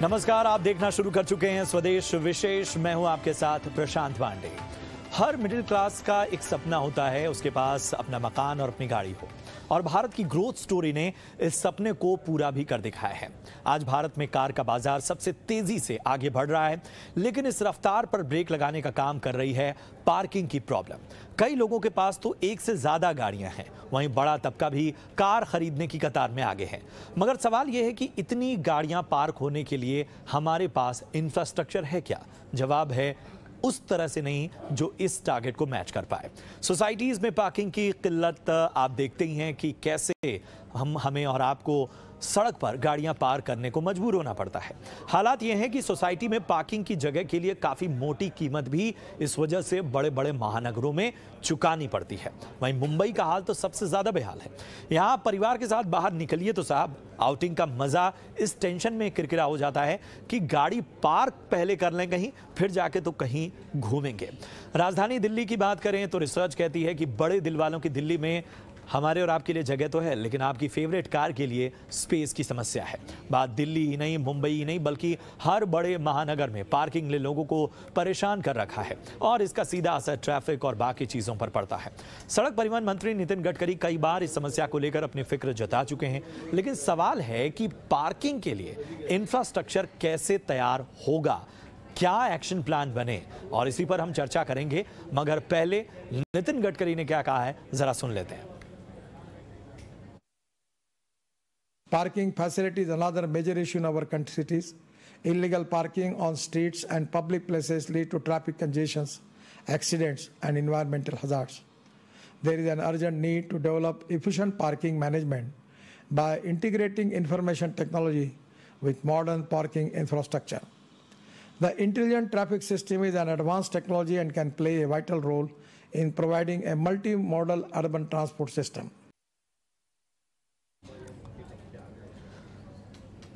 नमस्कार, आप देखना शुरू कर चुके हैं स्वदेश विशेष। मैं हूं आपके साथ प्रशांत पांडे। हर मिडिल क्लास का एक सपना होता है, उसके पास अपना मकान और अपनी गाड़ी हो, और भारत की ग्रोथ स्टोरी ने इस सपने को पूरा भी कर दिखाया है। आज भारत में कार का बाजार सबसे तेजी से आगे बढ़ रहा है, लेकिन इस रफ्तार पर ब्रेक लगाने का काम कर रही है पार्किंग की प्रॉब्लम। कई लोगों के पास तो एक से ज्यादा गाड़ियां हैं, वहीं बड़ा तबका भी कार खरीदने की कतार में आगे है। मगर सवाल यह है कि इतनी गाड़ियां पार्क होने के लिए हमारे पास इंफ्रास्ट्रक्चर है क्या? जवाब है उस तरह से नहीं जो इस टारगेट को मैच कर पाए। सोसाइटीज में पार्किंग की किल्लत आप देखते ही हैं कि कैसे हमें और आपको सड़क पर गाड़ियां पार करने को मजबूर होना पड़ता है। हालात यह है कि सोसाइटी में पार्किंग की जगह के लिए काफी मोटी कीमत भी इस वजह से बड़े बड़े महानगरों में चुकानी पड़ती है। वहीं मुंबई का हाल तो सबसे ज्यादा बेहाल है। यहां परिवार के साथ बाहर निकलिए तो साहब, आउटिंग का मजा इस टेंशन में किरकिरा हो जाता है कि गाड़ी पार्क पहले कर लें कहीं, फिर जाके तो कहीं घूमेंगे। राजधानी दिल्ली की बात करें तो रिसर्च कहती है कि बड़े दिल वालों की दिल्ली में हमारे और आपके लिए जगह तो है, लेकिन आपकी फेवरेट कार के लिए स्पेस की समस्या है। बात दिल्ली ही नहीं, मुंबई ही नहीं, बल्कि हर बड़े महानगर में पार्किंग ने लोगों को परेशान कर रखा है, और इसका सीधा असर ट्रैफिक और बाकी चीजों पर पड़ता है। सड़क परिवहन मंत्री नितिन गडकरी कई बार इस समस्या को लेकर अपनी फिक्र जता चुके हैं, लेकिन सवाल है कि पार्किंग के लिए इंफ्रास्ट्रक्चर कैसे तैयार होगा, क्या एक्शन प्लान बने, और इसी पर हम चर्चा करेंगे। मगर पहले नितिन गडकरी ने क्या कहा है, जरा सुन लेते हैं। Parking facility is another major issue in our country cities. Illegal parking on streets and public places lead to traffic congestions, accidents, and environmental hazards. There is an urgent need to develop efficient parking management by integrating information technology with modern parking infrastructure. The intelligent traffic system is an advanced technology and can play a vital role in providing a multimodal urban transport system.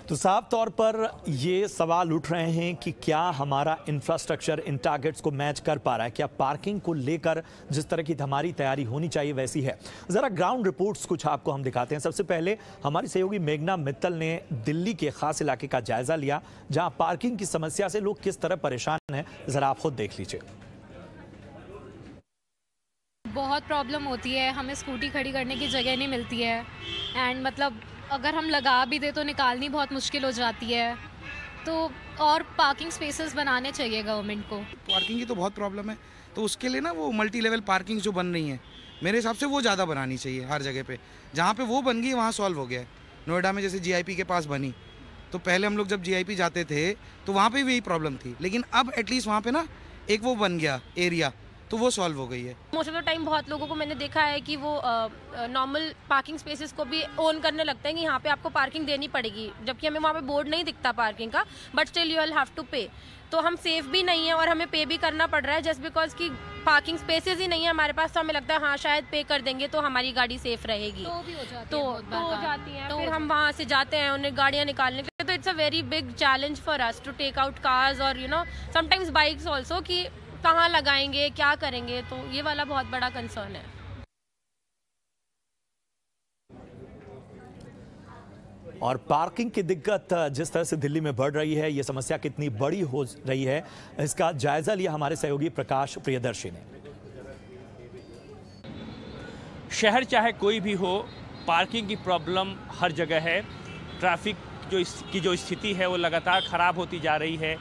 तो साफ तौर पर ये सवाल उठ रहे हैं कि क्या हमारा इंफ्रास्ट्रक्चर इन टारगेट्स को मैच कर पा रहा है? क्या पार्किंग को लेकर जिस तरह की हमारी तैयारी होनी चाहिए वैसी है? जरा ग्राउंड रिपोर्ट्स कुछ आपको हम दिखाते हैं। सबसे पहले हमारी सहयोगी मेघना मित्तल ने दिल्ली के खास इलाके का जायजा लिया, जहां पार्किंग की समस्या से लोग किस तरह परेशान हैं, जरा आप खुद देख लीजिए। बहुत प्रॉब्लम होती है, हमें स्कूटी खड़ी करने की जगह नहीं मिलती है, एंड मतलब अगर हम लगा भी दे तो निकालनी बहुत मुश्किल हो जाती है। तो और पार्किंग स्पेसेस बनाने चाहिए गवर्नमेंट को। पार्किंग की तो बहुत प्रॉब्लम है, तो उसके लिए ना वो मल्टी लेवल पार्किंग जो बन रही है, मेरे हिसाब से वो ज़्यादा बनानी चाहिए हर जगह पे। जहाँ पे वो बन गई वहाँ सॉल्व हो गया है। नोएडा में जैसे जीआईपी के पास बनी, तो पहले हम लोग जब जीआईपी जाते थे तो वहाँ पे भी यही प्रॉब्लम थी, लेकिन अब एटलीस्ट वहाँ पे ना एक वो बन गया एरिया, तो वो सॉल्व हो गई है। मोस्ट ऑफ द टाइम बहुत लोगों को मैंने देखा है कि वो नॉर्मल पार्किंग स्पेसेस को भी ओन करने लगते हैं कि यहाँ पे आपको पार्किंग देनी पड़ेगी, जबकि हमें वहाँ पे बोर्ड नहीं दिखता पार्किंग का, but still you will have to pay. तो हम सेफ भी नहीं है और हमें पे भी करना पड़ रहा है जस्ट बिकॉज की पार्किंग स्पेसेस ही नहीं है हमारे पास। तो हमें लगता है हाँ शायद पे कर देंगे तो हमारी गाड़ी सेफ रहेगी, तो हो जाती है। फिर हम वहाँ से जाते हैं उन्हें गाड़ियाँ निकालने के लिए, तो it's a very big challenge for us to take out cars और you know sometimes bikes also, कि कहाँ लगाएंगे, क्या करेंगे, तो ये वाला बहुत बड़ा कंसर्न है। और पार्किंग की दिक्कत जिस तरह से दिल्ली में बढ़ रही है, ये समस्या कितनी बड़ी हो रही है, इसका जायजा लिया हमारे सहयोगी प्रकाश प्रियदर्शी ने। शहर चाहे कोई भी हो, पार्किंग की प्रॉब्लम हर जगह है। ट्रैफिक की जो स्थिति है वो लगातार ख़राब होती जा रही है।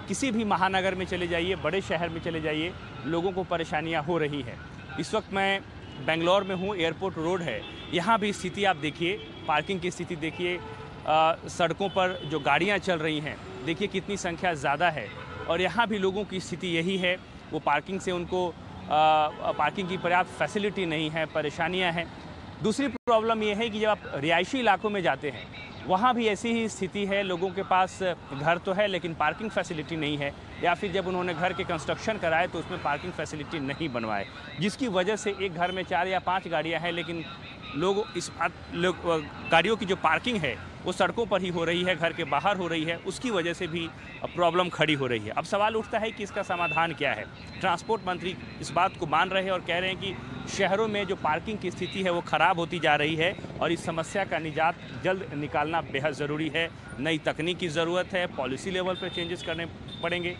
किसी भी महानगर में चले जाइए, बड़े शहर में चले जाइए, लोगों को परेशानियां हो रही है। इस वक्त मैं बेंगलोर में हूँ, एयरपोर्ट रोड है, यहाँ भी स्थिति आप देखिए, पार्किंग की स्थिति देखिए, सड़कों पर जो गाड़ियाँ चल रही हैं देखिए कितनी संख्या ज़्यादा है, और यहाँ भी लोगों की स्थिति यही है। वो पार्किंग से उनको पार्किंग की पर्याप्त फैसिलिटी नहीं है, परेशानियाँ हैं। दूसरी प्रॉब्लम ये है कि जब आप रिहायशी इलाकों में जाते हैं वहाँ भी ऐसी ही स्थिति है, लोगों के पास घर तो है लेकिन पार्किंग फैसिलिटी नहीं है, या फिर जब उन्होंने घर के कंस्ट्रक्शन कराए तो उसमें पार्किंग फैसिलिटी नहीं बनवाए, जिसकी वजह से एक घर में 4 या 5 गाड़ियाँ हैं, लेकिन लोग गाड़ियों की जो पार्किंग है वो सड़कों पर ही हो रही है, घर के बाहर हो रही है, उसकी वजह से भी प्रॉब्लम खड़ी हो रही है। अब सवाल उठता है कि इसका समाधान क्या है। ट्रांसपोर्ट मंत्री इस बात को मान रहे हैं और कह रहे हैं कि शहरों में जो पार्किंग की स्थिति है वो ख़राब होती जा रही है और इस समस्या का निजात जल्द निकालना बेहद ज़रूरी है। नई तकनीक की ज़रूरत है, पॉलिसी लेवल पर चेंजेस करने पड़ेंगे।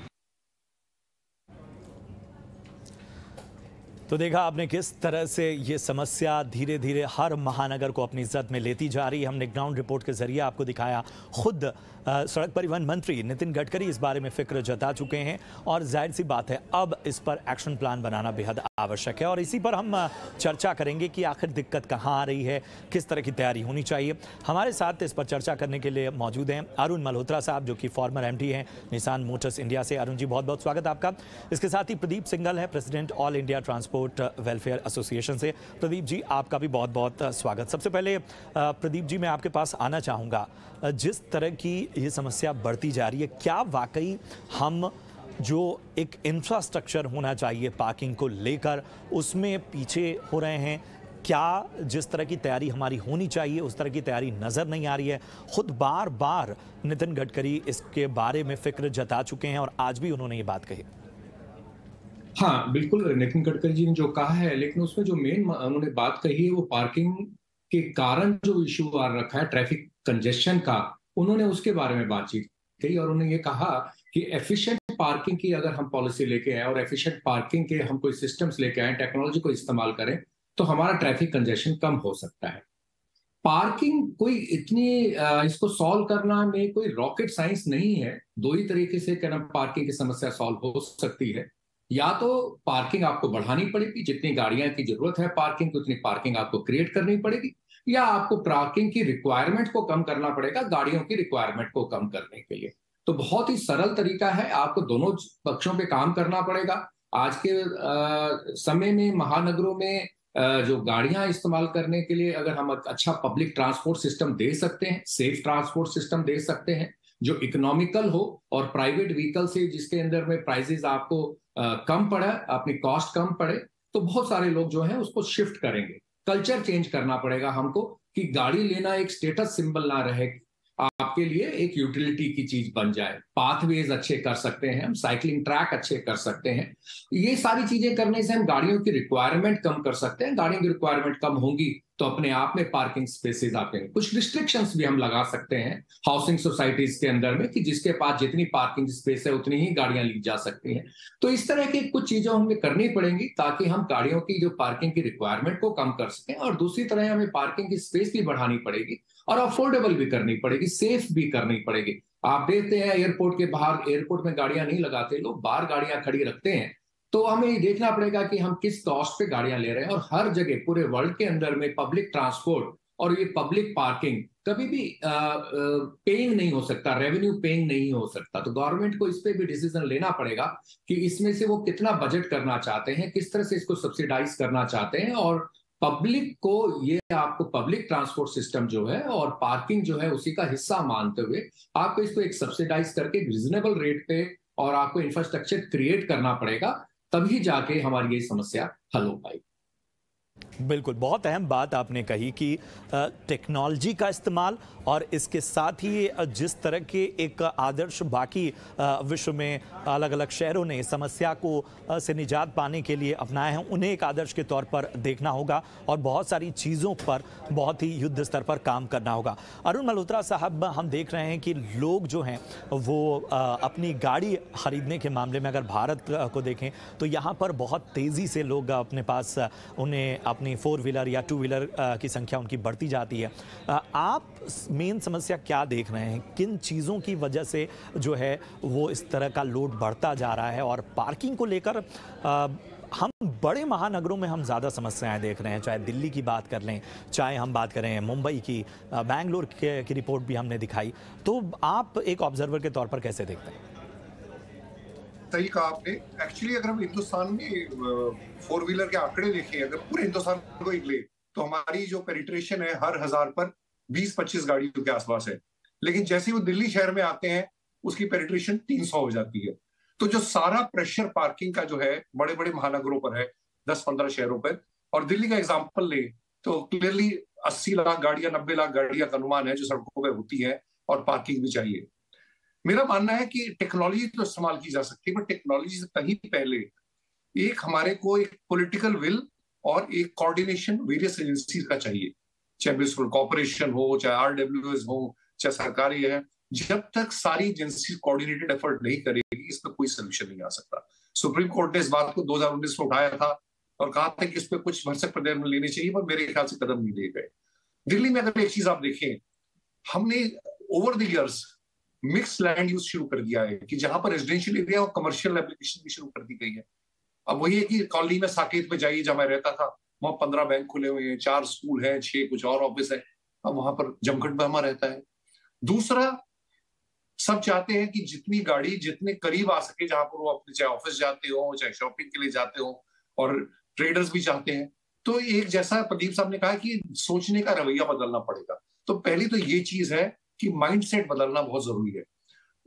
तो देखा आपने किस तरह से ये समस्या धीरे धीरे हर महानगर को अपनी जद में लेती जा रही है। हमने ग्राउंड रिपोर्ट के जरिए आपको दिखाया। खुद सड़क परिवहन मंत्री नितिन गडकरी इस बारे में फिक्र जता चुके हैं और जाहिर सी बात है अब इस पर एक्शन प्लान बनाना बेहद आवश्यक है और इसी पर हम चर्चा करेंगे कि आखिर दिक्कत कहाँ आ रही है, किस तरह की तैयारी होनी चाहिए। हमारे साथ इस पर चर्चा करने के लिए मौजूद हैं अरुण मल्होत्रा साहब, जो कि फॉर्मर MD हैं निसान मोटर्स इंडिया से। अरुण जी, बहुत बहुत स्वागत आपका। इसके साथ ही प्रदीप सिंघल है, president all India transport welfare association से। प्रदीप जी, आपका भी बहुत बहुत स्वागत। सबसे पहले प्रदीप जी, मैं आपके पास आना चाहूँगा। जिस तरह की ये समस्या बढ़ती जा रही है, क्या वाकई हम जो एक इंफ्रास्ट्रक्चर होना चाहिए पार्किंग को लेकर उसमें पीछे हो रहे हैं? क्या जिस तरह की तैयारी हमारी होनी चाहिए उस तरह की तैयारी नज़र नहीं आ रही है? खुद बार बार नितिन गडकरी इसके बारे में फिक्र जता चुके हैं और आज भी उन्होंने ये बात कही। हाँ बिल्कुल, नितिन गडकरी जी ने जो कहा है, लेकिन उसमें जो मेन उन्होंने बात कही है वो पार्किंग के कारण जो इश्यू आ रखा है ट्रैफिक कंजेशन का, उन्होंने उसके बारे में बातचीत की और उन्होंने ये कहा कि एफिशिएंट पार्किंग की अगर हम पॉलिसी लेके आए और एफिशिएंट पार्किंग के हम कोई सिस्टम्स लेके आए, टेक्नोलॉजी को इस्तेमाल करें, तो हमारा ट्रैफिक कंजेशन कम हो सकता है। पार्किंग कोई इतनी इसको सॉल्व करना में कोई रॉकेट साइंस नहीं है। दो ही तरीके से पार्किंग की समस्या सॉल्व हो सकती है। या तो पार्किंग आपको बढ़ानी पड़ेगी, जितनी गाड़ियां की जरूरत है पार्किंग की उतनी पार्किंग आपको क्रिएट करनी पड़ेगी, या आपको पार्किंग की रिक्वायरमेंट को कम करना पड़ेगा गाड़ियों की रिक्वायरमेंट को कम करने के लिए। तो बहुत ही सरल तरीका है, आपको दोनों पक्षों पे काम करना पड़ेगा। आज के समय में महानगरों में जो गाड़ियां इस्तेमाल करने के लिए अगर हम अच्छा पब्लिक ट्रांसपोर्ट सिस्टम दे सकते हैं, सेफ ट्रांसपोर्ट सिस्टम दे सकते हैं जो इकोनॉमिकल हो और प्राइवेट व्हीकल से जिसके अंदर में प्राइसेस आपको कम पड़े, अपनी कॉस्ट कम पड़े, तो बहुत सारे लोग जो है उसको शिफ्ट करेंगे। कल्चर चेंज करना पड़ेगा हमको कि गाड़ी लेना एक स्टेटस सिंबल ना रहे, आपके लिए एक यूटिलिटी की चीज बन जाए। पाथवेज अच्छे कर सकते हैं हम, साइकिलिंग ट्रैक अच्छे कर सकते हैं। ये सारी चीजें करने से हम गाड़ियों की रिक्वायरमेंट कम कर सकते हैं। गाड़ियों की रिक्वायरमेंट कम होगी तो अपने आप में पार्किंग स्पेसेस आते हैं। कुछ रिस्ट्रिक्शंस भी हम लगा सकते हैं हाउसिंग सोसाइटीज के अंदर में कि जिसके पास जितनी पार्किंग स्पेस है उतनी ही गाड़ियां ली जा सकती हैं। तो इस तरह की कुछ चीजें हमें करनी पड़ेंगी ताकि हम गाड़ियों की जो पार्किंग की रिक्वायरमेंट को कम कर सकें, और दूसरी तरह हमें पार्किंग की स्पेस भी बढ़ानी पड़ेगी और अफोर्डेबल भी करनी पड़ेगी, सेफ भी करनी पड़ेगी। आप देखते हैं एयरपोर्ट के बाहर, एयरपोर्ट में गाड़ियां नहीं लगाते लोग, बाहर गाड़ियां खड़ी रखते हैं। तो हमें ये देखना पड़ेगा कि हम किस कॉस्ट पे गाड़ियां ले रहे हैं। और हर जगह पूरे वर्ल्ड के अंदर में पब्लिक ट्रांसपोर्ट और ये पब्लिक पार्किंग कभी भी पेइंग नहीं हो सकता, रेवेन्यू पेइंग नहीं हो सकता। तो गवर्नमेंट को इस पे भी डिसीजन लेना पड़ेगा कि इसमें से वो कितना बजट करना चाहते हैं, किस तरह से इसको सब्सिडाइज करना चाहते हैं, और पब्लिक को ये आपको पब्लिक ट्रांसपोर्ट सिस्टम जो है और पार्किंग जो है उसी का हिस्सा मानते हुए आपको इसको एक सब्सिडाइज करके रिजनेबल रेट पे और आपको इंफ्रास्ट्रक्चर क्रिएट करना पड़ेगा, तभी जाके हमारी ये समस्या हल हो पाएगी। बिल्कुल, बहुत अहम बात आपने कही कि टेक्नोलॉजी का इस्तेमाल और इसके साथ ही जिस तरह के एक आदर्श बाकी विश्व में अलग अलग शहरों ने समस्या को से निजात पाने के लिए अपनाए हैं, उन्हें एक आदर्श के तौर पर देखना होगा और बहुत सारी चीज़ों पर बहुत ही युद्ध स्तर पर काम करना होगा। अरुण मल्होत्रा साहब, हम देख रहे हैं कि लोग जो हैं वो अपनी गाड़ी खरीदने के मामले में अगर भारत को देखें तो यहाँ पर बहुत तेज़ी से लोग अपने पास उन्हें अपनी 4 व्हीलर या 2 व्हीलर की संख्या उनकी बढ़ती जाती है। आप मेन समस्या क्या देख रहे हैं? किन चीज़ों की वजह से जो है वो इस तरह का लोड बढ़ता जा रहा है? और पार्किंग को लेकर हम बड़े महानगरों में हम ज़्यादा समस्याएं देख रहे हैं, चाहे दिल्ली की बात कर लें, चाहे हम बात करें मुंबई की, बेंगलोर की रिपोर्ट भी हमने दिखाई। तो आप एक ऑब्जर्वर के तौर पर कैसे देखते हैं? सही कहा आपने। एक्चुअली अगर हम हिंदुस्तान में 4 व्हीलर के आंकड़े देखें, अगर पूरे हिंदुस्तान को एक ले, तो हमारी जो पेनिट्रेशन है हर 1000 पर 20-25 गाड़ियों के आसपास है। लेकिन जैसे ही वो दिल्ली शहर में आते हैं उसकी पेनिट्रेशन 300 हो जाती है। तो जो सारा प्रेशर पार्किंग का जो है बड़े बड़े महानगरों पर है, 10-15 शहरों पर, और दिल्ली का एग्जाम्पल ले तो क्लियरली 80 लाख गाड़ियां, 90 लाख गाड़ियां का अनुमान है जो सड़कों पे होती है, और पार्किंग भी चाहिए। मेरा मानना है कि टेक्नोलॉजी तो इस्तेमाल की जा सकती है, पर टेक्नोलॉजी से कहीं पहले एक हमारे को एक पॉलिटिकल विल और एक कोऑर्डिनेशन वेरियस एजेंसीज का चाहिए, चाहे म्युनिसिपल कॉर्पोरेशन हो, चाहे RWS हो, चाहे सरकारी है। जब तक सारी एजेंसी कोऑर्डिनेटेड एफर्ट नहीं करेगी, इस पर कोई सोल्यूशन नहीं आ सकता। सुप्रीम कोर्ट ने इस बात को 2019 में उठाया था और कहा था कि इस पर कुछ भरसक कदम लेने चाहिए, पर मेरे ख्याल से कदम नहीं लिए गए। दिल्ली में अगर एक चीज आप देखें, हमने over the years mix land use शुरू कर दिया है कि जहां पर रेजिडेंशियल एरिया और कमर्शियल एप्लीकेशन भी शुरू कर दी गई है। अब वही है कि कॉलोनी में साकेत में जाइए, जहां मैं रहता था, वहां 15 बैंक खुले हुए हैं, 4 स्कूल हैं, 6 कुछ और ऑफिस है। अब वहां पर जमघट बहमा रहता है। दूसरा, सब चाहते हैं कि जितनी गाड़ी जितने करीब आ सके, जहां पर वो अपने चाहे ऑफिस जाते हो, चाहे शॉपिंग के लिए जाते हो, और ट्रेडर्स भी चाहते हैं। तो एक जैसा प्रदीप साहब ने कहा कि सोचने का रवैया बदलना पड़ेगा। तो पहली तो ये चीज है कि माइंडसेट बदलना बहुत जरूरी है।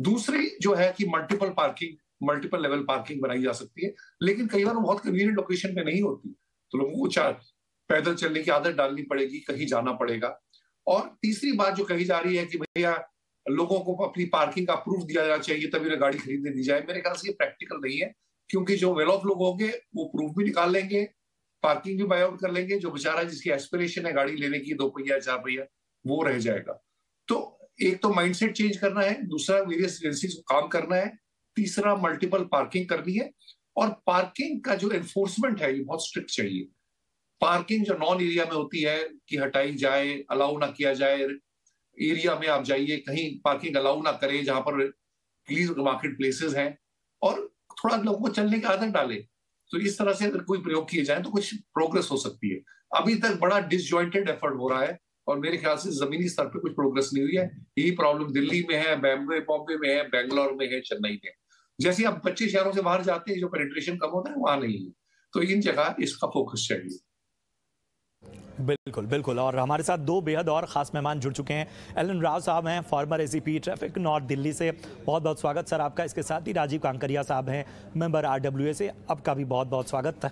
दूसरी जो है कि मल्टीपल लेवल पार्किंग बनाई जा सकती है, लेकिन कई बार बहुत कन्वीनियंट लोकेशन पे नहीं होती, तो लोगों को पैदल चलने की आदत डालनी पड़ेगी, कहीं जाना पड़ेगा। और तीसरी बात जो कही जा रही है कि भैया लोगों को अपनी पार्किंग का प्रूफ दिया जाना चाहिए तभी उन्हें गाड़ी खरीदने दी जाए, मेरे ख्याल से ये प्रैक्टिकल नहीं है, क्योंकि जो वेल ऑफ लोग होंगे वो प्रूफ भी निकाल लेंगे, पार्किंग भी बाय आउट कर लेंगे। जो बेचारा जिसकी एस्पिरेशन है गाड़ी लेने की 2 पहिया 4 पहिया, वो रह जाएगा। तो एक तो माइंडसेट चेंज करना है, दूसरा वेरियस एजेंसीज को काम करना है, तीसरा मल्टीपल पार्किंग करनी है। और पार्किंग का जो एनफोर्समेंट है ये बहुत स्ट्रिक्ट चाहिए। पार्किंग जो नॉन एरिया में होती है कि हटाई जाए, अलाउ ना किया जाए, एरिया में आप जाइए कहीं पार्किंग अलाउ ना करें जहां पर प्लीज मार्केट प्लेसेस हैं, और थोड़ा लोगों को चलने की आदत डाले। तो इस तरह से अगर कोई प्रयोग किए जाए तो कुछ प्रोग्रेस हो सकती है। अभी तक बड़ा डिसजॉइंटेड एफर्ट हो रहा है और मेरे ख्याल से जमीनी स्तर पे कुछ प्रोग्रेस नहीं हुई है। यही प्रॉब्लम दिल्ली में है, बॉम्बे में है, बेंगलोर में है, चेन्नई में है। जैसे अब बच्चे शहरों से बाहर जाते हैं, जो पेनिट्रेशन कम होता है वहां नहीं है। तो इन जगह इसका फोकस चाहिए। बिल्कुल बिल्कुल। और हमारे साथ 2 बेहद और ख़ास मेहमान जुड़ चुके हैं। एलन राव साहब हैं, farmer ACP traffic north Delhi से, बहुत बहुत स्वागत सर आपका। इसके साथ ही राजीव कांकरिया साहब हैं, मेंबर RWA से, आपका भी बहुत बहुत स्वागत।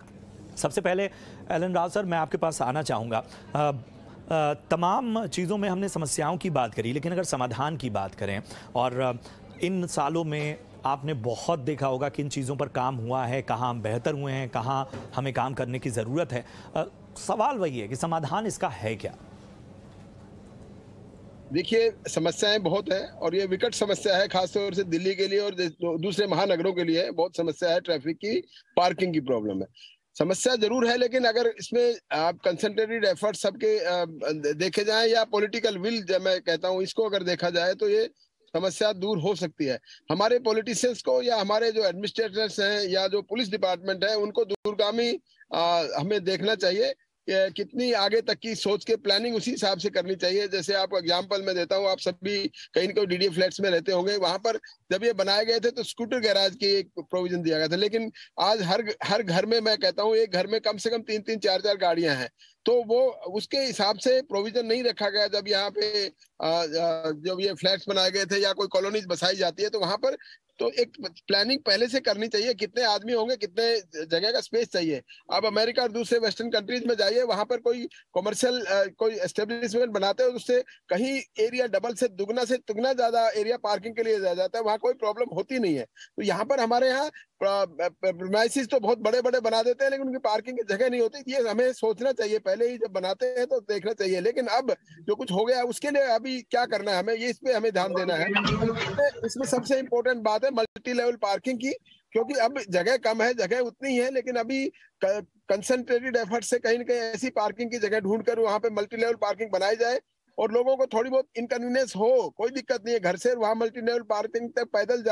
सबसे पहले एलन राव सर, मैं आपके पास आना चाहूँगा। तमाम चीज़ों में हमने समस्याओं की बात करी, लेकिन अगर समाधान की बात करें, और इन सालों में आपने बहुत देखा होगा कि इन चीज़ों पर काम हुआ है, कहाँ हम बेहतर हुए हैं, कहाँ हमें काम करने की ज़रूरत है। सवाल वही है कि समाधान इसका है क्या? देखिए, समस्याएं बहुत है और ये विकट समस्या है, खासतौर से दिल्ली के लिए और दूसरे महानगरों के लिए बहुत समस्या है। ट्रैफिक की, पार्किंग की प्रॉब्लम है, समस्या जरूर है। लेकिन अगर इसमें आप कंसंट्रेटेड एफर्ट सबके देखे जाएं या पॉलिटिकल विल, जब मैं कहता हूं इसको अगर देखा जाए, तो ये समस्या दूर हो सकती है। हमारे पॉलिटिशियंस को या हमारे जो एडमिनिस्ट्रेटर्स हैं या जो पुलिस डिपार्टमेंट है, उनको दूरगामी हमें देखना चाहिए कितनी आगे तक की सोच के प्लानिंग उसी हिसाब से करनी चाहिए। जैसे आपको एग्जांपल मैं देता हूँ, आप सभी कहीं न कहीं DDA फ्लैट्स में रहते होंगे, वहां पर जब ये बनाए गए थे तो स्कूटर गैराज की एक प्रोविजन दिया गया था। लेकिन आज हर घर में, मैं कहता हूँ एक घर में कम से कम 3-3, 4-4 गाड़ियां हैं, तो वो उसके हिसाब से प्रोविजन नहीं रखा गया। जब यहाँ पे जब ये फ्लैट्स बनाए गए थे या कोई कॉलोनीज बसाई जाती है, तो वहां पर तो एक प्लानिंग पहले से करनी चाहिए, कितने आदमी होंगे, कितने जगह का स्पेस चाहिए। अब अमेरिका और दूसरे वेस्टर्न कंट्रीज में जाइए, वहां पर कोई कमर्शियल कोई एस्टेब्लिशमेंट बनाते हैं, उससे कहीं एरिया डबल से दुगना ज्यादा एरिया पार्किंग के लिए जाता है, वहां कोई प्रॉब्लम होती नहीं है। तो यहाँ पर हमारे यहाँ प्रीमाइसेस तो बहुत बड़े बड़े बना देते हैं, लेकिन उनकी पार्किंग की जगह नहीं होती। ये हमें सोचना चाहिए, पहले ही जब बनाते हैं तो देखना चाहिए। लेकिन अब जो कुछ हो गया, उसके लिए अभी क्या करना है हमें, ये इस पे हमें ध्यान देना है। इसमें सबसे इम्पोर्टेंट बात है मल्टी लेवल पार्किंग की, क्योंकि अब जगह कम है, जगह उतनी ही है, लेकिन अभी कंसंट्रेटेड एफर्ट से कहीं न कहीं ऐसी पार्किंग की जगह ढूंढकर वहां पे मल्टी लेवल पार्किंग बनाई जाए, और लोगों को थोड़ी बहुत इनकन्वीनियंस हो, कोई दिक्कत नहीं है, घर से वहां मल्टी लेवल पार्किंग तक पैदल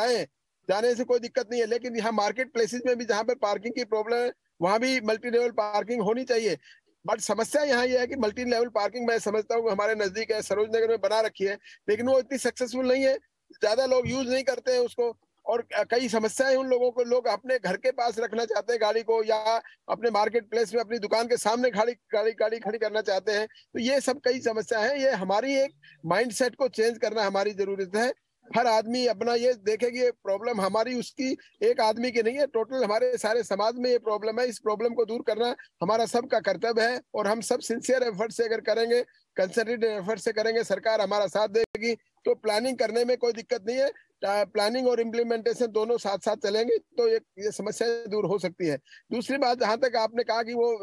जाने से कोई दिक्कत नहीं है। लेकिन यहाँ मार्केट प्लेसेस में भी जहाँ पर पार्किंग की प्रॉब्लम है, वहां भी मल्टी लेवल पार्किंग होनी चाहिए। बट समस्या यहाँ ये है कि मल्टी लेवल पार्किंग मैं समझता हूँ हमारे नजदीक है, सरोज नगर में बना रखी है, लेकिन वो इतनी सक्सेसफुल नहीं है, ज्यादा लोग यूज नहीं करते हैं उसको। और कई समस्याएं उन लोगों को, लोग अपने घर के पास रखना चाहते हैं गाड़ी को, या अपने मार्केट प्लेस में अपनी दुकान के सामने गाड़ी खड़ी करना चाहते हैं। तो ये सब कई समस्या है, ये हमारी एक माइंडसेट को चेंज करना हमारी जरूरत है। हर आदमी अपना ये देखे कि ये प्रॉब्लम हमारी उसकी एक आदमी की नहीं है, टोटल हमारे सारे समाज में ये प्रॉब्लम है। इस प्रॉब्लम को दूर करना हमारा सबका कर्तव्य है और हम सब सिंसियर एफर्ट से अगर करेंगे, कंसंट्रेटेड एफर्ट से करेंगे, सरकार हमारा साथ देगी तो प्लानिंग करने में कोई दिक्कत नहीं है। प्लानिंग और इम्प्लीमेंटेशन दोनों साथ साथ चलेंगे तो ये समस्या दूर हो सकती है। दूसरी बात, जहां तक आपने कहा कि वो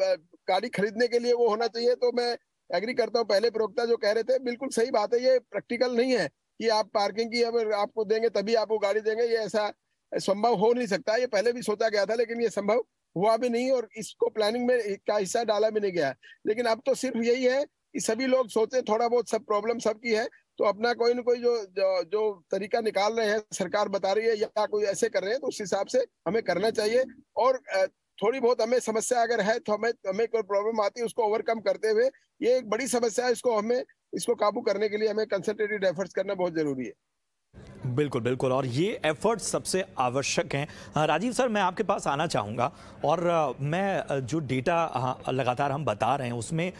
गाड़ी खरीदने के लिए वो होना चाहिए, तो मैं एग्री करता हूँ। पहले प्रवक्ता जो कह रहे थे बिल्कुल सही बात है, ये प्रैक्टिकल नहीं है कि आप पार्किंग की अगर आपको देंगे तभी आपको गाड़ी देंगे, ये ऐसा संभव हो नहीं सकता। ये पहले भी सोचा गया था लेकिन ये संभव हुआ भी नहीं और इसको प्लानिंग में का हिस्सा डाला भी नहीं गया। लेकिन अब तो सिर्फ यही है कि सभी लोग सोचे, थोड़ा बहुत सब प्रॉब्लम सबकी है तो अपना कोई ना कोई जो तरीका निकाल रहे हैं, सरकार बता रही है या कोई ऐसे कर रहे हैं, तो उस हिसाब से हमें करना चाहिए। और थोड़ी बहुत हमें समस्या अगर है तो हमें कोई प्रॉब्लम आती है उसको ओवरकम करते हुए, ये एक बड़ी समस्या है, इसको काबू करने के लिए हमें कंसंट्रेटेड एफर्ट्स करना बहुत जरूरी है। बिल्कुल बिल्कुल, और ये एफर्ट्स सबसे आवश्यक हैं। राजीव सर, मैं आपके पास आना चाहूँगा और मैं जो डेटा लगातार हम बता रहे हैं उसमें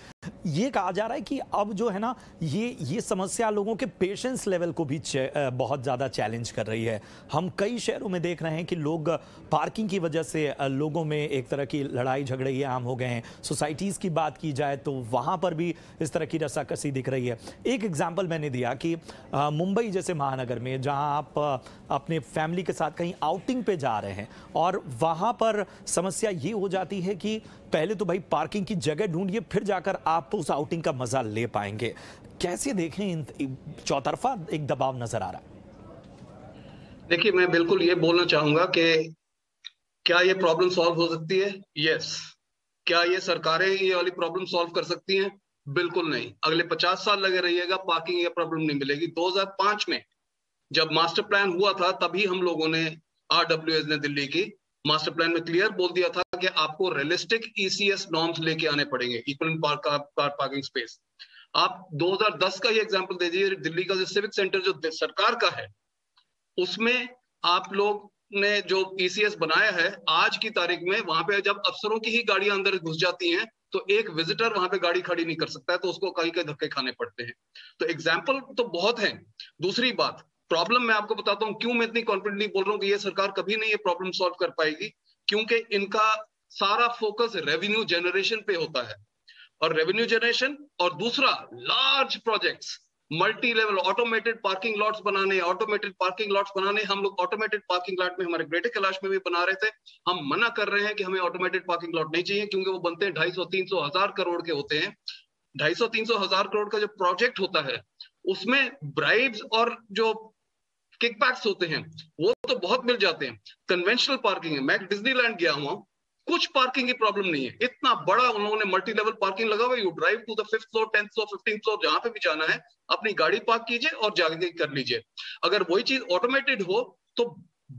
ये कहा जा रहा है कि अब जो है ना ये समस्या लोगों के पेशेंस लेवल को भी बहुत ज़्यादा चैलेंज कर रही है। हम कई शहरों में देख रहे हैं कि लोग पार्किंग की वजह से लोगों में एक तरह की लड़ाई झगड़े ये आम हो गए हैं। सोसाइटीज़ की बात की जाए तो वहाँ पर भी इस तरह की रस्साकसी दिख रही है। एक एग्जाम्पल मैंने दिया कि मुंबई जैसे महानगर में जहाँ आप अपने फैमिली के साथ कहीं आउटिंग पे जा रहे हैं और वहाँ पर समस्या ये हो जाती है कि पहले तो भाई पार्किंग की जगह ढूंढिए, फिर जाकर आप उस आउटिंग का मजा ले पाएंगे। कैसे देखें, चौतरफा एक दबाव नजर आ रहा है। देखिए, मैं बिल्कुल ये बोलना चाहूंगा कि क्या ये प्रॉब्लम सॉल्व हो सकती है? यस। क्या ये सरकारें ये वाली प्रॉब्लम सॉल्व कर सकती हैं? बिल्कुल नहीं। अगले 50 साल लगे रहिएगा, पार्किंग ये प्रॉब्लम नहीं मिलेगी। 2005 में जब मास्टर प्लान हुआ था तभी हम लोगों ने, RWS ने दिल्ली की मास्टर प्लान में क्लियर बोल दिया था कि आपको रियलिस्टिक ECS नॉर्म्स लेके आने पड़ेंगे, इक्विवेलेंट कार पार्किंग स्पेस। आप 2010 का ही एग्जांपल दे दीजिए, दिल्ली का जो सिविक सेंटर जो सरकार का है उसमें आप लोग ने जो ECS बनाया है, आज की तारीख में वहां पे जब अफसरों की ही गाड़ियां अंदर घुस जाती हैं तो एक विजिटर वहां पे गाड़ी खड़ी नहीं कर सकता है, तो उसको कहीं कहीं धक्के खाने पड़ते हैं। तो एग्जाम्पल तो बहुत है। दूसरी बात, प्रॉब्लम मैं आपको बताता हूं क्यों मैं इतनी कॉन्फिडेंटली बोल रहा हूं कि ये सरकार कभी नहीं ये प्रॉब्लम सॉल्व कर पाएगी, क्योंकि इनका सारा फोकस रेवेन्यू जनरेशन पे होता है। और रेवेन्यू जनरेशन और दूसरा large projects, multi level automated parking lots बनाने, हम लोग ऑटोमेटेड पार्किंग लॉट में हमारे ग्रेटर कैलाश में भी बना रहे थे। हम मना कर रहे हैं कि हमें ऑटोमेटेड पार्किंग लॉट नहीं चाहिए, क्योंकि वो बनते हैं 250-300 हजार करोड़ के होते हैं। 250-300 हजार करोड़ का जो प्रोजेक्ट होता है उसमें ब्राइब्स और जो किकबैक्स होते हैं वो तो बहुत मिल जाते हैं। कन्वेंशनल पार्किंग है, मैं डिज्नीलैंड गया हुआ, कुछ पार्किंग की प्रॉब्लम नहीं है। इतना बड़ा उन लोगों ने मल्टी लेवल पार्किंग लगा हुआ है। You drive to the 5th floor, 10th floor, 15th floor, जहां पे भी जाना है अपनी गाड़ी पार्क कीजिए और जाके कर लीजिए। अगर वही चीज ऑटोमेटेड हो तो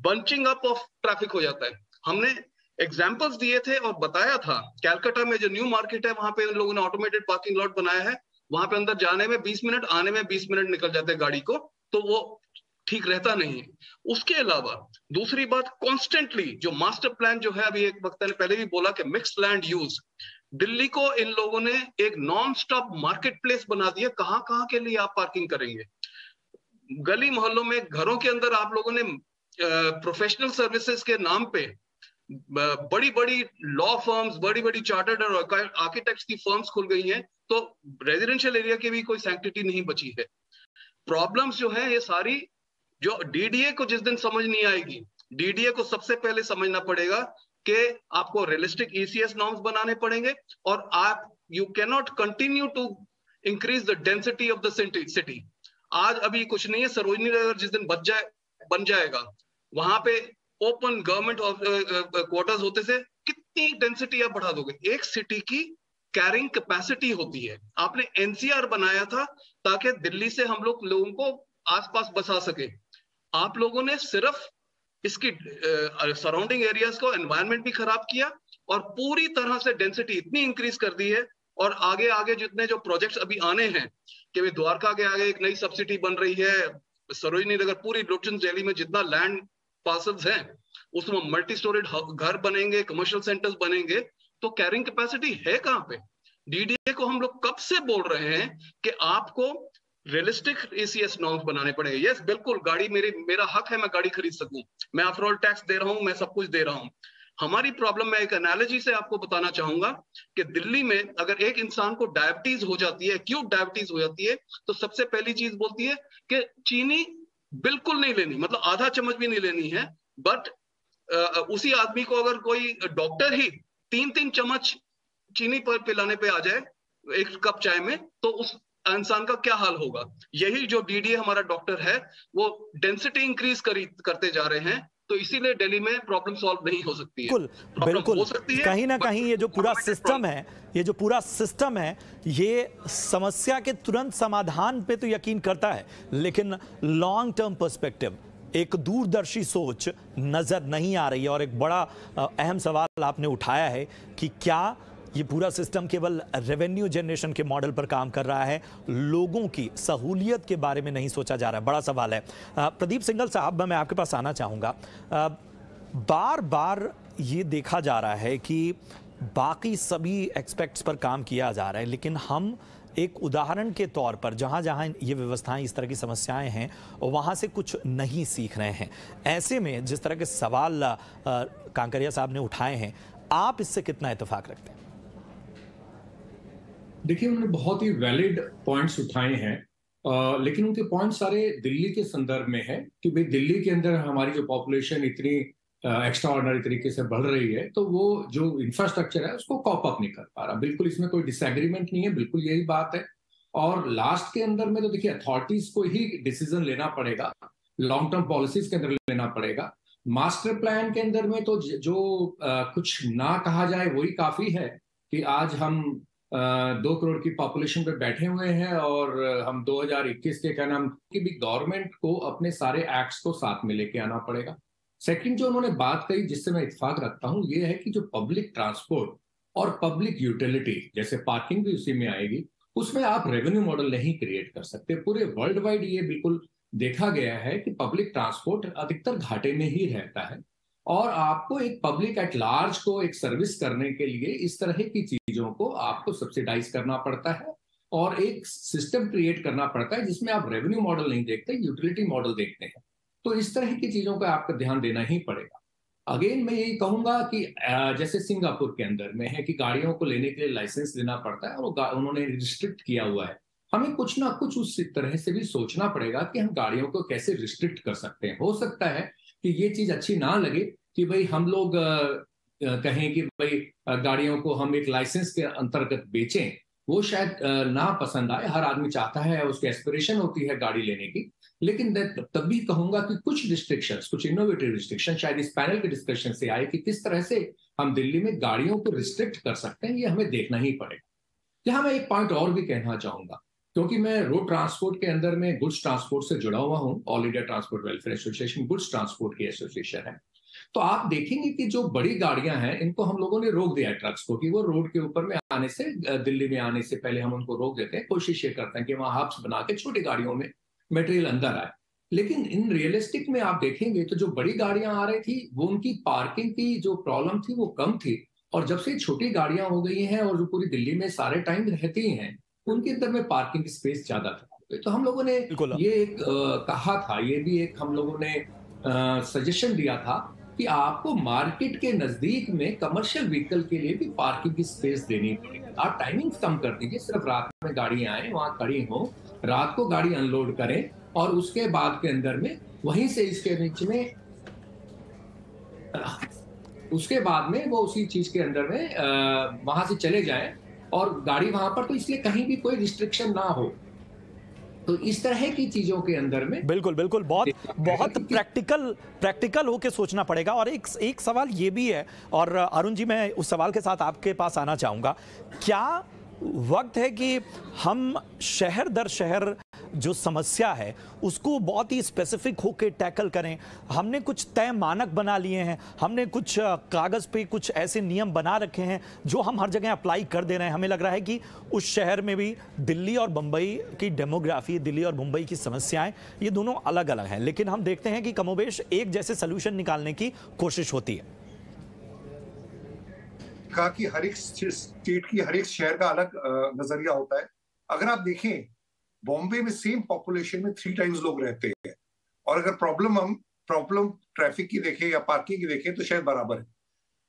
बंचिंग अप ऑफ ट्रैफिक हो जाता है। हमने एग्जाम्पल्स दिए थे और बताया था, कैलकाटा में जो न्यू मार्केट है वहां पे उन लोगों ने ऑटोमेटेड पार्किंग लॉट बनाया है। वहां पे अंदर जाने में 20 मिनट, आने में 20 मिनट निकल जाते हैं गाड़ी को, तो वो ठीक रहता नहीं है। उसके अलावा दूसरी बात, कॉन्स्टेंटली जो मास्टर प्लान जो है, अभी एक वक्त पहले भी बोला कि मिक्स्ड लैंड यूज, दिल्ली को इन लोगों ने एक नॉन स्टॉप मार्केट प्लेस बना दिया। कहां के लिए आप पार्किंग करेंगे? गली मोहल्लों में, घरों के अंदर आप लोगों ने प्रोफेशनल सर्विसेज के नाम पे बड़ी बड़ी लॉ फर्म्स, बड़ी बड़ी चार्टर्ड और आर्किटेक्ट्स की फर्म्स खुल गई हैं, तो रेजिडेंशियल एरिया की भी कोई सैंक्टिटी नहीं बची है। प्रॉब्लम्स जो है ये सारी, जो DDA को जिस दिन समझ नहीं आएगी, DDA को सबसे पहले समझना पड़ेगा कि आपको रियलिस्टिक ECS नॉर्म्स बनाने पड़ेंगे और आप you cannot continue to increase the density of the city. आज अभी कुछ नहीं है, सरोजनी नगर जिस दिन बन जाएगा, वहां पे ओपन गवर्नमेंट क्वार्टर्स होते से कितनी डेंसिटी आप बढ़ा दोगे। एक सिटी की कैरिंग कैपेसिटी होती है। आपने NCR बनाया था ताकि दिल्ली से हम लोगों को आसपास बसा सके। आप लोगों ने सिर्फ इसकी सराउंडिंग एरियाज को, एनवायरनमेंट भी खराब किया और पूरी तरह से डेंसिटी इतनी इंक्रीज कर दी है। और आगे आगे जितने जो प्रोजेक्ट्स अभी आने हैं कि भाई द्वारका के आगे एक नई सब सिटी बन रही है, सरोजनी नगर, पूरी लोटन दिल्ली में जितना लैंड पार्सल्स हैं उसमें मल्टी स्टोरेड घर बनेंगे, कमर्शियल सेंटर्स बनेंगे, तो कैरिंग कैपेसिटी है कहां पे? DDA को हम लोग कब से बोल रहे हैं कि आपको रियलिस्टिक ECS नॉर्म्स बनाने पड़ेंगे। यस बिल्कुल, गाड़ी मेरा हक है, मैं गाड़ी खरीद सकूं, मैं आफ्टर ऑल टैक्स दे रहा हूं, मैं सब कुछ दे रहा हूं। हमारी प्रॉब्लम, मैं एक एनालॉजी से आपको बताना चाहूंगा कि दिल्ली में अगर एक इंसान को डायबिटीज हो जाती है, एक्यूट डायबिटीज हो जाती है, तो सबसे पहली चीज बोलती है कि चीनी बिल्कुल नहीं लेनी, मतलब आधा चम्मच भी नहीं लेनी है। बट उसी आदमी को अगर कोई डॉक्टर ही 3-3 चम्मच चीनी पर पिलाने पे आ जाए एक कप चाय में, तो उस इंसान का क्या हाल होगा। यही जो DDA हमारा डॉक्टर है, वो डेंसिटी इंक्रीज करते जा रहे हैं, तो इसीलिए दिल्ली में प्रॉब्लम सॉल्व नहीं हो सकती है। बिल्कुल हो सकती है, कहीं ना कहीं ये जो पूरा सिस्टम है, ये समस्या के तुरंत समाधान पे तो यकीन करता है, लेकिन लॉन्ग टर्म पर्सपेक्टिव, एक दूरदर्शी सोच नजर नहीं आ रही है। और एक बड़ा अहम सवाल आपने उठाया है कि क्या ये पूरा सिस्टम केवल रेवेन्यू जनरेशन के मॉडल पर काम कर रहा है, लोगों की सहूलियत के बारे में नहीं सोचा जा रहा है। बड़ा सवाल है। प्रदीप सिंघल साहब, मैं आपके पास आना चाहूँगा। बार बार ये देखा जा रहा है कि बाकी सभी एस्पेक्ट्स पर काम किया जा रहा है, लेकिन हम एक उदाहरण के तौर पर जहाँ जहाँ ये व्यवस्थाएं, इस तरह की समस्याएं हैं, वहाँ से कुछ नहीं सीख रहे हैं। ऐसे में जिस तरह के सवाल कांकरिया साहब ने उठाए हैं, आप इससे कितना इत्तेफाक रखते हैं? देखिए, उन्होंने बहुत ही वैलिड पॉइंट्स उठाए हैं, लेकिन उनके पॉइंट सारे दिल्ली के संदर्भ में है कि भाई दिल्ली के अंदर हमारी जो पॉपुलेशन इतनी एक्स्ट्रा ऑर्डिनरी तरीके से बढ़ रही है, तो वो जो इंफ्रास्ट्रक्चर है उसको कॉप अप नहीं कर पा रहा। बिल्कुल इसमें कोई डिसएग्रीमेंट नहीं है, बिल्कुल यही बात है। और लास्ट के अंदर में तो देखिए, अथॉरिटीज को ही डिसीजन लेना पड़ेगा, लॉन्ग टर्म पॉलिसीज के अंदर लेना पड़ेगा। मास्टर प्लान के अंदर में तो जो कुछ ना कहा जाए वही काफी है कि आज हम 2 करोड़ की पॉपुलेशन पे बैठे हुए हैं और हम 2021 के क्या नाम कि भी गवर्नमेंट को अपने सारे एक्ट्स को साथ में लेके आना पड़ेगा। सेकंड जो उन्होंने बात कही, जिससे मैं इत्तेफाक रखता हूं, ये है कि जो पब्लिक ट्रांसपोर्ट और पब्लिक यूटिलिटी, जैसे पार्किंग भी उसी में आएगी, उसमें आप रेवेन्यू मॉडल नहीं क्रिएट कर सकते। पूरे वर्ल्ड वाइड ये बिल्कुल देखा गया है कि पब्लिक ट्रांसपोर्ट अधिकतर घाटे में ही रहता है, और आपको एक पब्लिक एट लार्ज को एक सर्विस करने के लिए इस तरह की चीजों को आपको सब्सिडाइज करना पड़ता है और एक सिस्टम क्रिएट करना पड़ता है जिसमें आप रेवेन्यू मॉडल नहीं देखते, यूटिलिटी मॉडल देखते हैं। तो इस तरह की चीजों पर आपको ध्यान देना ही पड़ेगा। अगेन मैं यही कहूंगा कि जैसे सिंगापुर के अंदर में है कि गाड़ियों को लेने के लिए लाइसेंस देना पड़ता है और उन्होंने रिस्ट्रिक्ट किया हुआ है। हमें कुछ ना कुछ उस तरह से भी सोचना पड़ेगा कि हम गाड़ियों को कैसे रिस्ट्रिक्ट कर सकते हैं। हो सकता है कि ये चीज अच्छी ना लगे कि भाई हम लोग कहें कि भाई गाड़ियों को हम एक लाइसेंस के अंतर्गत बेचें, वो शायद ना पसंद आए। हर आदमी चाहता है, उसकी एस्पिरेशन होती है गाड़ी लेने की, लेकिन तब भी कहूंगा कि कुछ रिस्ट्रिक्शंस, कुछ इनोवेटिव रिस्ट्रिक्शन शायद इस पैनल के डिस्कशन से आए कि किस तरह से हम दिल्ली में गाड़ियों को रिस्ट्रिक्ट कर सकते हैं, ये हमें देखना ही पड़ेगा। यहाँ मैं एक पॉइंट और भी कहना चाहूंगा, क्योंकि मैं रोड ट्रांसपोर्ट के अंदर में गुड्स ट्रांसपोर्ट से जुड़ा हुआ हूँ। All India transport welfare association goods transport की एसोसिएशन है। तो आप देखेंगे कि जो बड़ी गाड़ियां हैं, इनको हम लोगों ने रोक दिया ट्रक्स को कि वो रोड के ऊपर में आने से, दिल्ली में आने से पहले हम उनको रोक देते हैं। कोशिश ये करते हैं कि वहां हब्स बना के छोटी गाड़ियों में मटेरियल अंदर आए। लेकिन इन रियलिस्टिक में आप देखेंगे तो जो बड़ी गाड़ियां आ रही थी, वो उनकी पार्किंग की जो प्रॉब्लम थी वो कम थी, और जब से छोटी गाड़ियां हो गई हैं और जो पूरी दिल्ली में सारे टाइम रहती हैं, उनके अंदर में पार्किंग की स्पेस ज्यादा था। तो हम लोगों ने ये एक कहा था, ये भी एक हम लोगों ने सजेशन दिया था कि आपको मार्केट के नजदीक में कमर्शियल व्हीकल के लिए भी पार्किंग की स्पेस देनी पड़ेगी। आप टाइमिंग्स कम कर दीजिए, सिर्फ रात में गाड़ियां आए, वहां खड़ी हो, रात को गाड़ी अनलोड करें और उसके बाद के अंदर में वहीं से इसके बीच में उसके बाद में वो उसी चीज के अंदर में वहां से चले जाएं और गाड़ी वहां पर, तो इसलिए कहीं भी कोई रिस्ट्रिक्शन ना हो। तो इस तरह की चीजों के अंदर में बिल्कुल बहुत प्रैक्टिकल होके सोचना पड़ेगा। और एक सवाल ये भी है, और अरुण जी मैं उस सवाल के साथ आपके पास आना चाहूंगा, क्या वक्त है कि हम शहर दर शहर जो समस्या है उसको बहुत ही स्पेसिफिक होके टैकल करें? हमने कुछ तय मानक बना लिए हैं, हमने कुछ कागज पे कुछ ऐसे नियम बना रखे हैं जो हम हर जगह अप्लाई कर दे रहे हैं। हमें लग रहा है कि उस शहर में भी दिल्ली और मुंबई की डेमोग्राफी, दिल्ली और मुंबई की समस्याएं, ये दोनों अलग अलग हैं, लेकिन हम देखते हैं कि कमोबेश एक जैसे सोल्यूशन निकालने की कोशिश होती है। कहा कि हर एक स्टेट की, हर एक शहर का अलग नजरिया होता है। अगर आप देखें बॉम्बे में सेम पॉपुलेशन में 3 टाइम्स लोग रहते हैं, और अगर प्रॉब्लम ट्रैफिक की देखें या पार्किंग की देखें तो शायद बराबर है।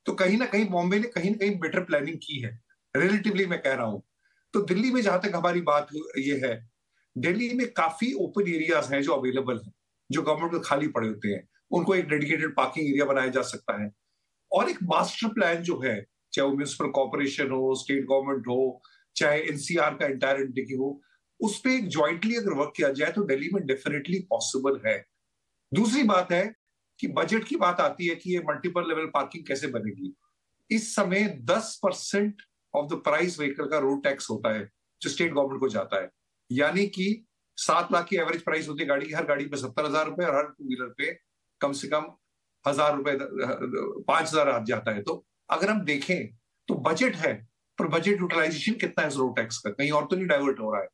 तो कहीं ना कहीं बॉम्बे ने कहीं ना कहीं बेटर प्लानिंग की है, रिलेटिवली मैं कह रहा हूं। तो दिल्ली में जहां तक हमारी बात ये है, दिल्ली में काफी ओपन एरियाज हैं जो अवेलेबल हैं, जो गवर्नमेंट को खाली पड़े होते हैं, उनको एक डेडिकेटेड पार्किंग एरिया बनाया जा सकता है। और एक मास्टर प्लान जो है, चाहे वो म्युनिसिपल कॉर्पोरेशन हो, स्टेट गवर्नमेंट हो, चाहे एनसीआर का एंटायर एंटिटी हो, उस पर एक ज्वाइंटली अगर वर्क किया जाए तो दिल्ली में डेफिनेटली पॉसिबल है। दूसरी बात है कि बजट की बात आती है कि ये मल्टीपल लेवल पार्किंग कैसे बनेगी। इस समय 10% ऑफ द प्राइस व्हीकल का रोड टैक्स होता है जो स्टेट गवर्नमेंट को जाता है, यानी कि 7 लाख की एवरेज प्राइस होती है गाड़ी की, हर गाड़ी पे 70,000 रुपए और हर 2 व्हीलर पे कम से कम 1,000 रुपए 5,000 जाता है। तो अगर हम देखें तो बजट है, पर बजट यूटिलाइजेशन कितना है इस रोड टैक्स का, कहीं और तो नहीं डाइवर्ट हो रहा है।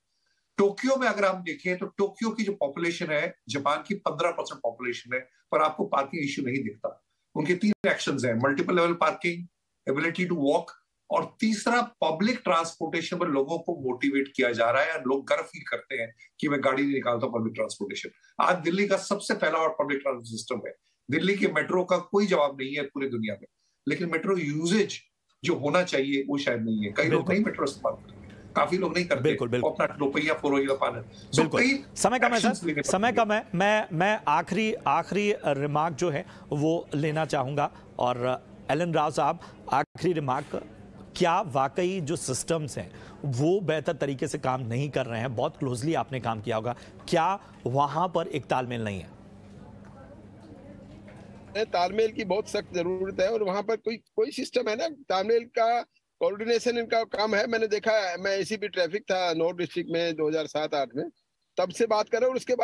टोक्यो में अगर हम देखें तो टोक्यो की जो पॉपुलेशन है जापान की 15% पॉपुलेशन है, पर आपको पार्किंग इश्यू नहीं दिखता। उनके 3 एक्शंस हैं, multiple level parking, ability to walk, और तीसरा पब्लिक ट्रांसपोर्टेशन पर लोगों को मोटिवेट किया जा रहा है। लोग गर्व फील करते हैं कि मैं गाड़ी नहीं निकालता पब्लिक ट्रांसपोर्टेशन। आज दिल्ली का सबसे फैला हुआ पब्लिक ट्रांसपोर्ट सिस्टम है। दिल्ली के मेट्रो का कोई जवाब नहीं है पूरी दुनिया में, लेकिन मेट्रो यूजेज जो होना चाहिए वो शायद नहीं है। कई लोग नहीं मेट्रो इस्तेमाल करते, काफी लोग नहीं करते, बिल्कुल बिल्कुल अपना 2 पहिया 4 व्हीलर पालन। बिल्कुल समय कम है सर, समय कम है। मैं आखिरी रिमार्क जो है वो लेना चाहूंगा। और एलन राव साहब, आखिरी रिमार्क, क्या वाकई जो सिस्टम्स हैं वो बेहतर तरीके से काम नहीं कर रहे हैं? बहुत क्लोजली आपने काम किया होगा, क्या वहां पर एक तालमेल नहीं है? तालमेल की बहुत सख्त जरूरत है, और वहां पर कोई सिस्टम है ना, तालमेल का कोऑर्डिनेशन इनका काम है। मैंने देखा, मैं एसीपी ट्रैफिक था नॉर्थ डिस्ट्रिक्ट में 2007-8 में, तब से बात कर रहा हूँ। उसके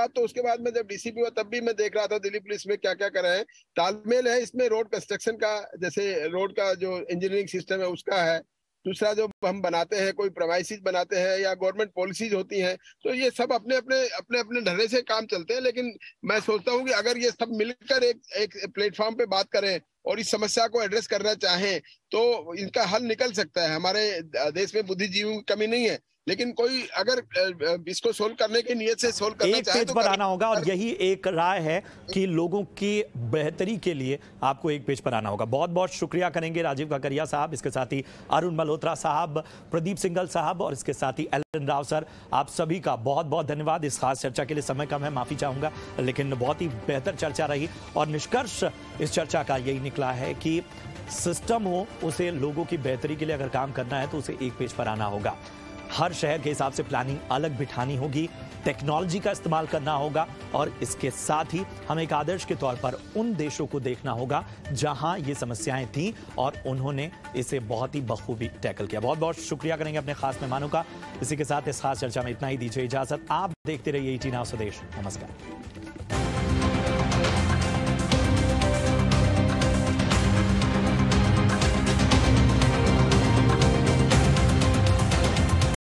बाद में जब डीसीपी हुआ तब भी मैं देख रहा था दिल्ली पुलिस में क्या क्या कर रहे हैं। तालमेल है इसमें, रोड कंस्ट्रक्शन का, जैसे रोड का जो इंजीनियरिंग सिस्टम है उसका है, दूसरा जो हम बनाते हैं, कोई प्रेमाइसिस बनाते हैं या गवर्नमेंट पॉलिसीज होती हैं, तो ये सब अपने अपने ढंग से काम चलते हैं। लेकिन मैं सोचता हूँ कि अगर ये सब मिलकर एक प्लेटफॉर्म पे बात करें और इस समस्या को एड्रेस करना चाहें तो इनका हल निकल सकता है। हमारे देश में बुद्धिजीवियों की कमी नहीं है, लेकिन कोई अगर इसको सोल्व करने की नियत से सोल्व करना चाहे एक पेज पर आना होगा। और यही एक राय है कि लोगों की बेहतरी के लिए आपको एक पेज पर आना होगा। बहुत बहुत शुक्रिया करेंगे राजीव काकरिया साहब, इसके साथ ही अरुण मल्होत्रा साहब, प्रदीप सिंघल साहब, और इसके साथ ही एलन राव सर, आप सभी का बहुत बहुत धन्यवाद। इस खास चर्चा के लिए समय कम है, माफी चाहूंगा, लेकिन बहुत ही बेहतर चर्चा रही। और निष्कर्ष इस चर्चा का यही निकला है कि सिस्टम हो, उसे लोगों की बेहतरी के लिए अगर काम करना है तो उसे एक पेज पर आना होगा। हर शहर के हिसाब से प्लानिंग अलग बिठानी होगी, टेक्नोलॉजी का इस्तेमाल करना होगा, और इसके साथ ही हमें एक आदर्श के तौर पर उन देशों को देखना होगा जहां ये समस्याएं थीं और उन्होंने इसे बहुत ही बखूबी टैकल किया। बहुत बहुत शुक्रिया करेंगे अपने खास मेहमानों का। इसी के साथ इस खास चर्चा में इतना ही, दीजिए इजाजत। आप देखते रहिए ET Now स्वदेश। नमस्कार।